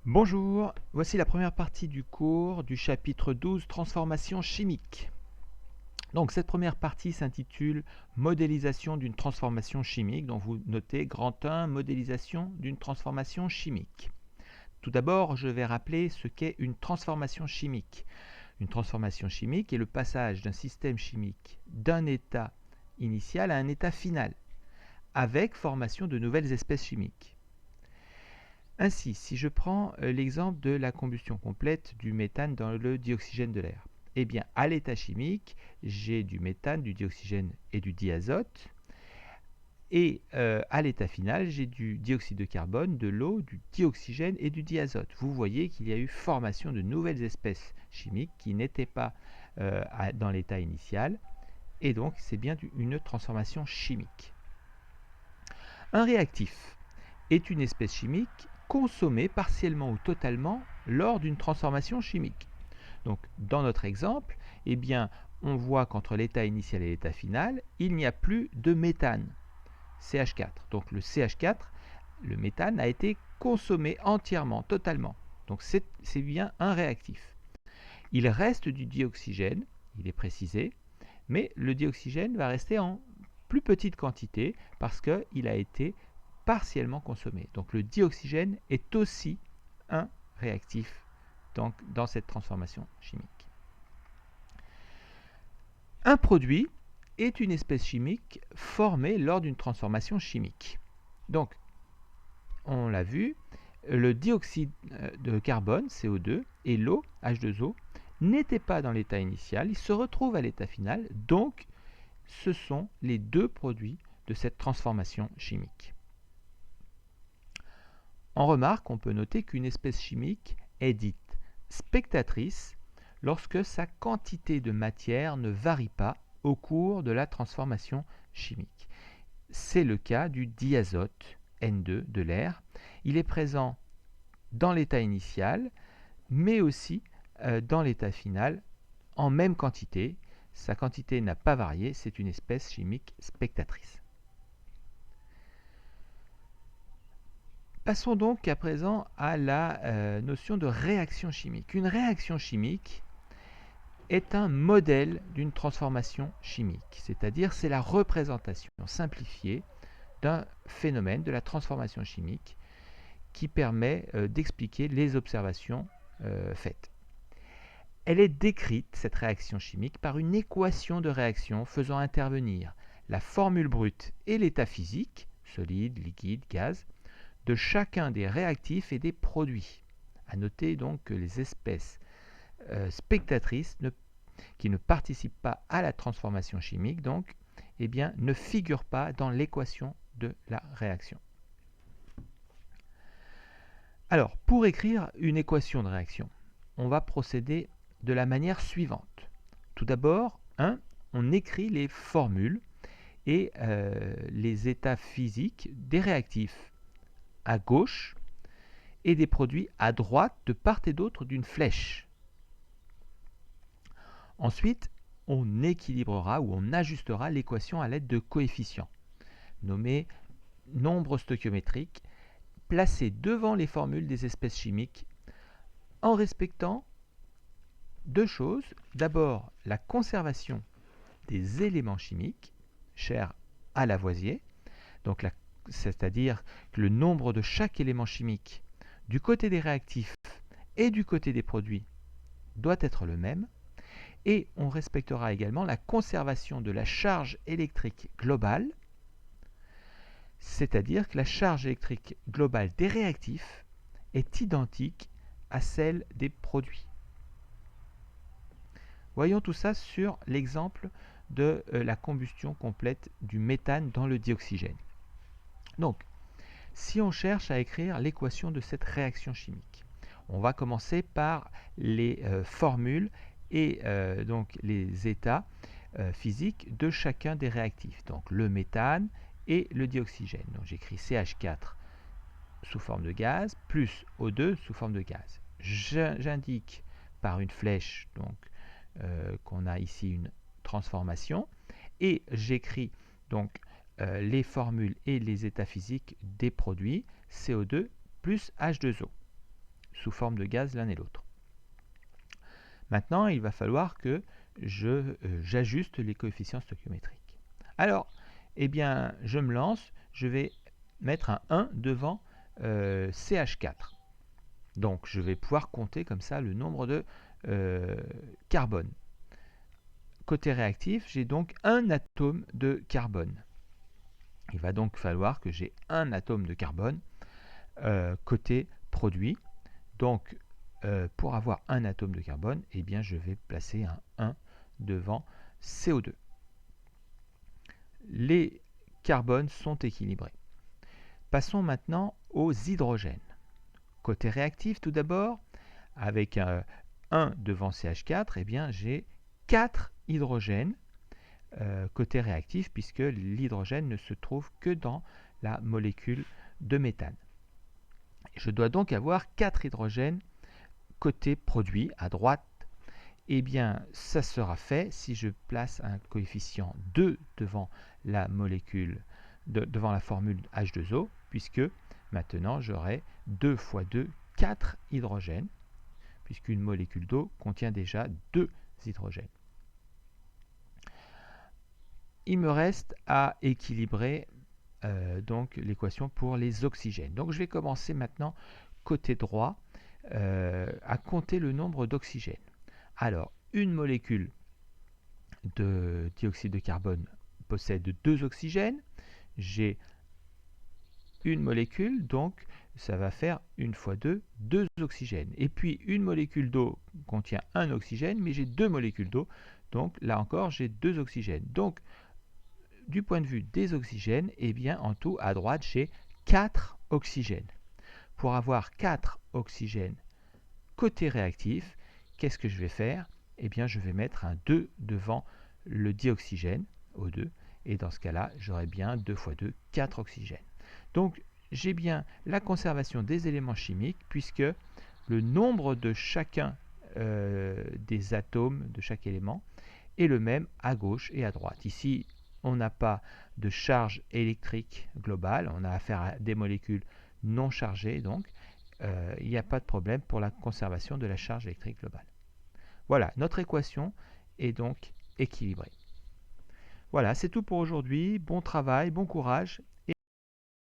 Bonjour, voici la première partie du cours du chapitre 12 Transformation chimique. Donc cette première partie s'intitule Modélisation d'une transformation chimique, donc vous notez grand 1, modélisation d'une transformation chimique. Tout d'abord, je vais rappeler ce qu'est une transformation chimique. Une transformation chimique est le passage d'un système chimique d'un état initial à un état final, avec formation de nouvelles espèces chimiques. Ainsi, si je prends l'exemple de la combustion complète du méthane dans le dioxygène de l'air, eh bien, à l'état chimique, j'ai du méthane, du dioxygène et du diazote. Et à l'état final, j'ai du dioxyde de carbone, de l'eau, du dioxygène et du diazote. Vous voyez qu'il y a eu formation de nouvelles espèces chimiques qui n'étaient pas dans l'état initial. Et donc, c'est bien une transformation chimique. Un réactif est une espèce chimique consommée partiellement ou totalement lors d'une transformation chimique. Donc, dans notre exemple, eh bien, on voit qu'entre l'état initial et l'état final, il n'y a plus de méthane, CH4. Donc le CH4, le méthane, a été consommé entièrement, totalement. Donc c'est bien un réactif. Il reste du dioxygène, il est précisé, mais le dioxygène va rester en plus petite quantité parce qu'il a été partiellement consommé. Donc le dioxygène est aussi un réactif donc, dans cette transformation chimique. Un produit est une espèce chimique formée lors d'une transformation chimique. Donc, on l'a vu, le dioxyde de carbone, CO2, et l'eau, H2O, n'étaient pas dans l'état initial, ils se retrouvent à l'état final, donc ce sont les deux produits de cette transformation chimique. En remarque, on peut noter qu'une espèce chimique est dite spectatrice lorsque sa quantité de matière ne varie pas au cours de la transformation chimique. C'est le cas du diazote N2 de l'air. Il est présent dans l'état initial, mais aussi dans l'état final en même quantité. Sa quantité n'a pas varié, c'est une espèce chimique spectatrice. Passons donc à présent à la notion de réaction chimique. Une réaction chimique est un modèle d'une transformation chimique, c'est-à-dire c'est la représentation simplifiée d'un phénomène de la transformation chimique qui permet d'expliquer les observations faites. Elle est décrite, cette réaction chimique, par une équation de réaction faisant intervenir la formule brute et l'état physique, solide, liquide, gaz, de chacun des réactifs et des produits. À noter donc que les espèces spectatrices qui ne participent pas à la transformation chimique donc, eh bien, ne figurent pas dans l'équation de la réaction. Alors, pour écrire une équation de réaction, on va procéder de la manière suivante. Tout d'abord, on écrit les formules et les états physiques des réactifs à gauche et des produits à droite de part et d'autre d'une flèche. Ensuite, on équilibrera ou on ajustera l'équation à l'aide de coefficients, nommés nombres stoichiométriques, placés devant les formules des espèces chimiques en respectant deux choses. D'abord, la conservation des éléments chimiques, chers à Lavoisier, donc c'est-à-dire que le nombre de chaque élément chimique du côté des réactifs et du côté des produits doit être le même, et on respectera également la conservation de la charge électrique globale, c'est-à-dire que la charge électrique globale des réactifs est identique à celle des produits. Voyons tout ça sur l'exemple de la combustion complète du méthane dans le dioxygène. Donc, si on cherche à écrire l'équation de cette réaction chimique, on va commencer par les formules et donc les états physiques de chacun des réactifs. Donc le méthane et le dioxygène. Donc j'écris CH4 sous forme de gaz plus O2 sous forme de gaz. J'indique par une flèche donc qu'on a ici une transformation et j'écris donc les formules et les états physiques des produits CO2 plus H2O. sous forme de gaz l'un et l'autre. Maintenant, il va falloir que j'ajuste les coefficients stoichiométriques. Alors, eh bien, je me lance, je vais mettre un 1 devant CH4. Donc, je vais pouvoir compter comme ça le nombre de carbone. Côté réactif, j'ai donc un atome de carbone. Il va donc falloir que j'ai un atome de carbone côté produit. Donc, pour avoir un atome de carbone, eh bien, je vais placer un 1 devant CO2. Les carbones sont équilibrés. Passons maintenant aux hydrogènes. Côté réactif, tout d'abord, avec un 1 devant CH4, eh bien, j'ai 4 hydrogènes côté réactif, puisque l'hydrogène ne se trouve que dans la molécule de méthane. Je dois donc avoir 4 hydrogènes côté produit, à droite. Eh bien, ça sera fait si je place un coefficient 2 devant la molécule, devant la formule H2O, puisque maintenant j'aurai 2 fois 2, 4 hydrogènes, puisqu'une molécule d'eau contient déjà 2 hydrogènes. Il me reste à équilibrer donc l'équation pour les oxygènes. Donc je vais commencer maintenant côté droit à compter le nombre d'oxygènes. Alors, une molécule de dioxyde de carbone possède 2 oxygènes. J'ai une molécule, donc ça va faire 1 fois 2, 2 oxygènes. Et puis une molécule d'eau contient 1 oxygène, mais j'ai 2 molécules d'eau, donc là encore j'ai 2 oxygènes. Donc du point de vue des oxygènes, eh bien en tout à droite j'ai 4 oxygènes. Pour avoir 4 oxygènes côté réactif, qu'est-ce que je vais faire? Eh bien je vais mettre un 2 devant le dioxygène, O2, et dans ce cas-là, j'aurai bien 2 fois 2, 4 oxygènes. Donc j'ai bien la conservation des éléments chimiques, puisque le nombre de chacun des atomes de chaque élément est le même à gauche et à droite. Ici, on n'a pas de charge électrique globale, on a affaire à des molécules non chargées, donc il n'y a pas de problème pour la conservation de la charge électrique globale. Voilà, notre équation est donc équilibrée. Voilà, c'est tout pour aujourd'hui. Bon travail, bon courage